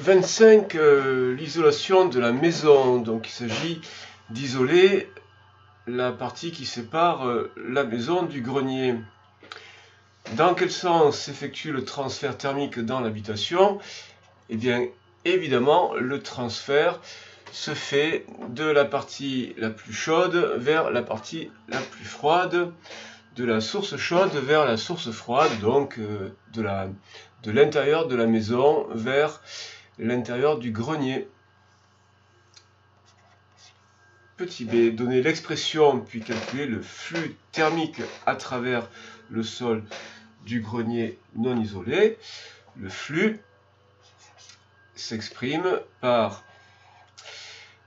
25, l'isolation de la maison. Donc il s'agit d'isoler la partie qui sépare la maison du grenier. Dans quel sens s'effectue le transfert thermique dans l'habitation? Eh bien, évidemment, le transfert se fait de la partie la plus chaude vers la partie la plus froide, de la source chaude vers la source froide, donc de l'intérieur de la maison vers l'intérieur du grenier. Petit b, donner l'expression puis calculer le flux thermique à travers le sol du grenier non isolé. Le flux s'exprime par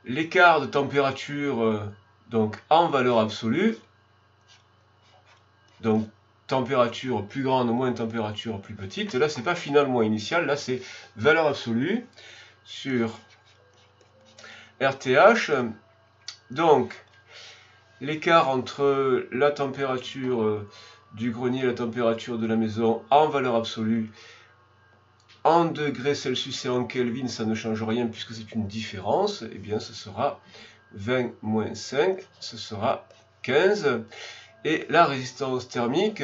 l'écart de température donc en valeur absolue, donc température plus grande moins température plus petite. Là c'est pas final moins initial, là c'est valeur absolue sur RTH. Donc l'écart entre la température du grenier et la température de la maison en valeur absolue, en degrés Celsius et en Kelvin, ça ne change rien puisque c'est une différence, et bien ce sera 20 moins 5, ce sera 15. Et la résistance thermique,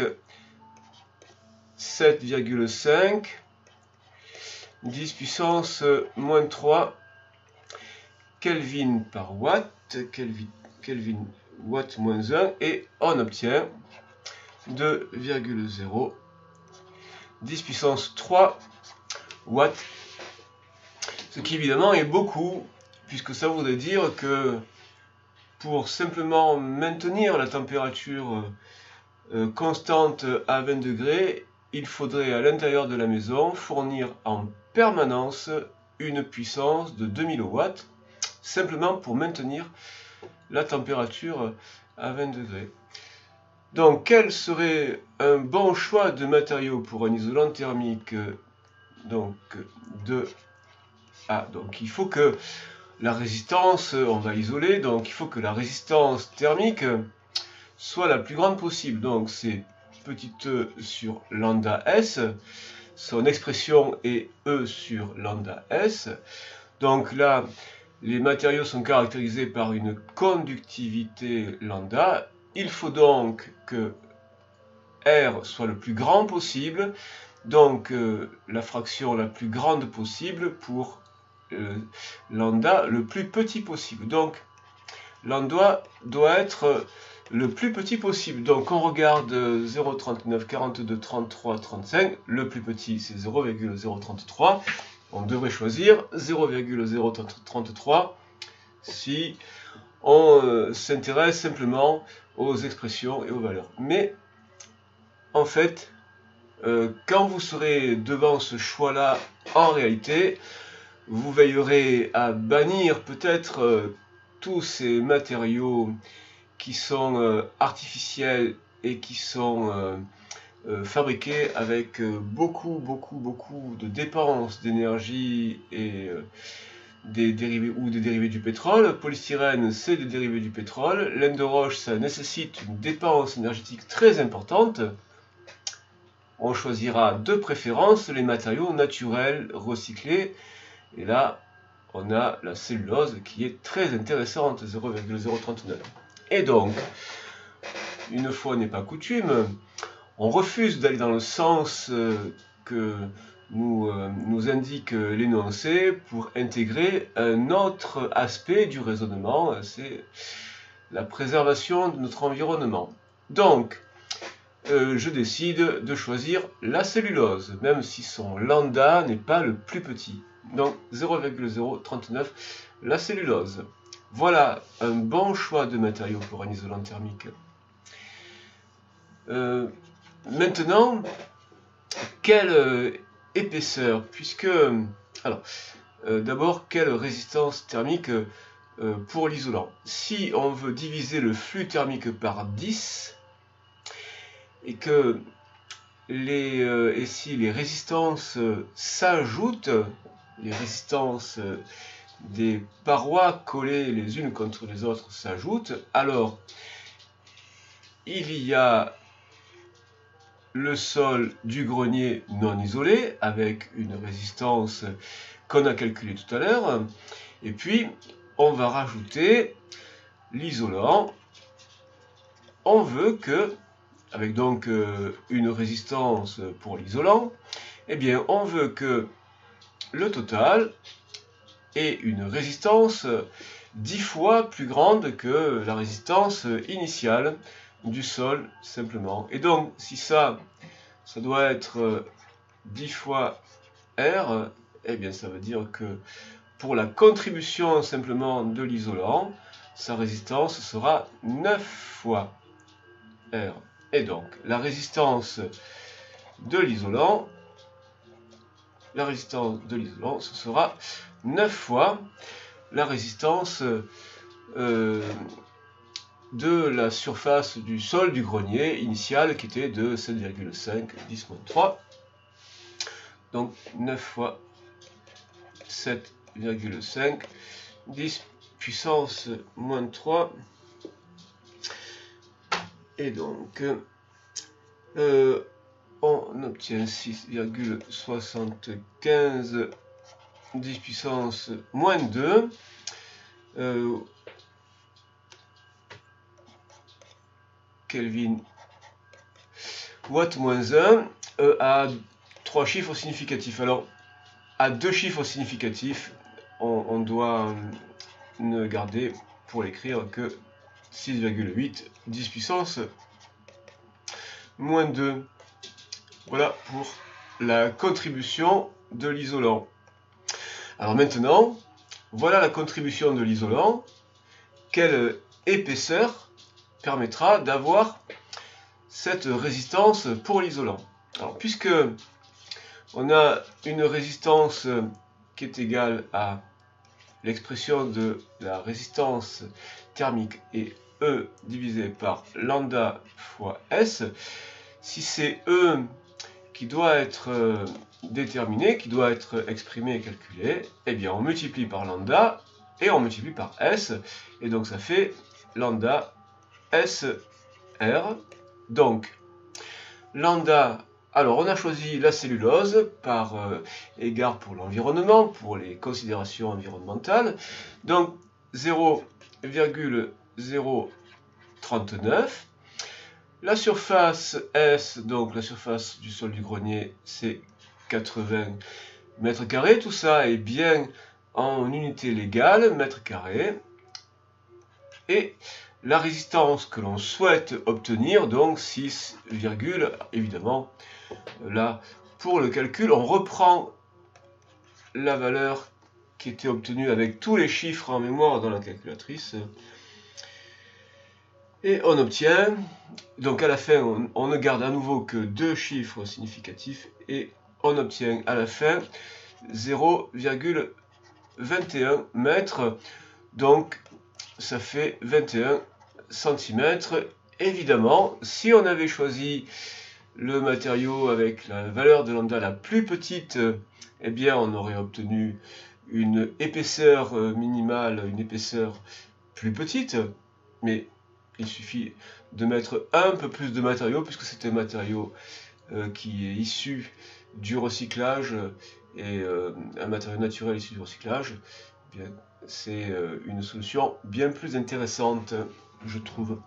7,5, 10 puissance moins 3 Kelvin par watt, Kelvin watt moins 1, et on obtient 2,0, 10 puissance 3 watts, ce qui évidemment est beaucoup, puisque ça voudrait dire que pour simplement maintenir la température constante à 20 degrés, il faudrait à l'intérieur de la maison fournir en permanence une puissance de 2000 watts, simplement pour maintenir la température à 20 degrés. Donc quel serait un bon choix de matériaux pour un isolant thermique? Donc donc il faut que la résistance, on va isoler, donc il faut que la résistance thermique soit la plus grande possible. Donc c'est petit e sur lambda s, son expression est e sur lambda s. Donc là, les matériaux sont caractérisés par une conductivité lambda. Il faut donc que R soit le plus grand possible, donc la fraction la plus grande possible pour lambda le plus petit possible. Donc lambda doit être le plus petit possible. Donc on regarde 0,39, 42, 33, 35. Le plus petit c'est 0,033. On devrait choisir 0,033 si on s'intéresse simplement aux expressions et aux valeurs. Mais en fait, quand vous serez devant ce choix-là, en réalité, vous veillerez à bannir peut-être tous ces matériaux qui sont artificiels et qui sont fabriqués avec beaucoup de dépenses d'énergie et des dérivés du pétrole. Polystyrène, c'est des dérivés du pétrole. Laine de roche, ça nécessite une dépense énergétique très importante. On choisira de préférence les matériaux naturels recyclés. Et là, on a la cellulose qui est très intéressante, 0,039. Et donc, une fois n'est pas coutume, on refuse d'aller dans le sens que nous indique l'énoncé pour intégrer un autre aspect du raisonnement, c'est la préservation de notre environnement. Donc, je décide de choisir la cellulose, même si son lambda n'est pas le plus petit. Donc 0,039, la cellulose. Voilà un bon choix de matériaux pour un isolant thermique. Maintenant, quelle épaisseur, puisque... Alors, d'abord, quelle résistance thermique pour l'isolant? Si on veut diviser le flux thermique par 10, et que si les résistances s'ajoutent, les résistances des parois collées les unes contre les autres s'ajoutent, alors il y a le sol du grenier non isolé avec une résistance qu'on a calculé tout à l'heure. Et puis, on va rajouter l'isolant. On veut que, avec donc une résistance pour l'isolant, eh bien, on veut que le total ait une résistance 10 fois plus grande que la résistance initiale du sol, simplement. Et donc, si ça doit être 10 fois R, eh bien, ça veut dire que pour la contribution simplement de l'isolant, sa résistance sera 9 fois R. Et donc, la résistance de l'isolant, ce sera 9 fois la résistance de la surface du sol du grenier initial qui était de 7,5 10-3. Donc 9 fois 7,5 10 puissance moins 3. Et donc on obtient 6,75 10 puissance moins 2. Kelvin watt moins 1 à 3 chiffres significatifs. Alors, à 2 chiffres significatifs, on doit ne garder pour l'écrire que 6,8 10 puissance moins 2. Voilà pour la contribution de l'isolant. Alors maintenant, voilà la contribution de l'isolant. Quelle épaisseur permettra d'avoir cette résistance pour l'isolant? Alors, puisque on a une résistance qui est égale à l'expression de la résistance thermique et E divisé par lambda fois S, si c'est E qui doit être déterminé, qui doit être exprimé et calculé, eh bien on multiplie par lambda et on multiplie par S, et donc ça fait lambda SR. Donc, lambda, alors on a choisi la cellulose par égard pour l'environnement, pour les considérations environnementales. Donc, 0,039. La surface S, donc la surface du sol du grenier, c'est 80 mètres carrés. Tout ça est bien en unité légale, mètres carrés. Et la résistance que l'on souhaite obtenir, donc 6, évidemment, là, pour le calcul, on reprend la valeur qui était obtenue avec tous les chiffres en mémoire dans la calculatrice. Et on obtient, donc à la fin, on ne garde à nouveau que 2 chiffres significatifs, et on obtient à la fin 0,21 mètres. Donc, ça fait 21 cm. Évidemment, si on avait choisi le matériau avec la valeur de lambda la plus petite, eh bien on aurait obtenu une épaisseur minimale, une épaisseur plus petite, mais il suffit de mettre un peu plus de matériau, puisque c'est un matériau qui est issu du recyclage, et un matériau naturel issu du recyclage, c'est une solution bien plus intéressante, je trouve.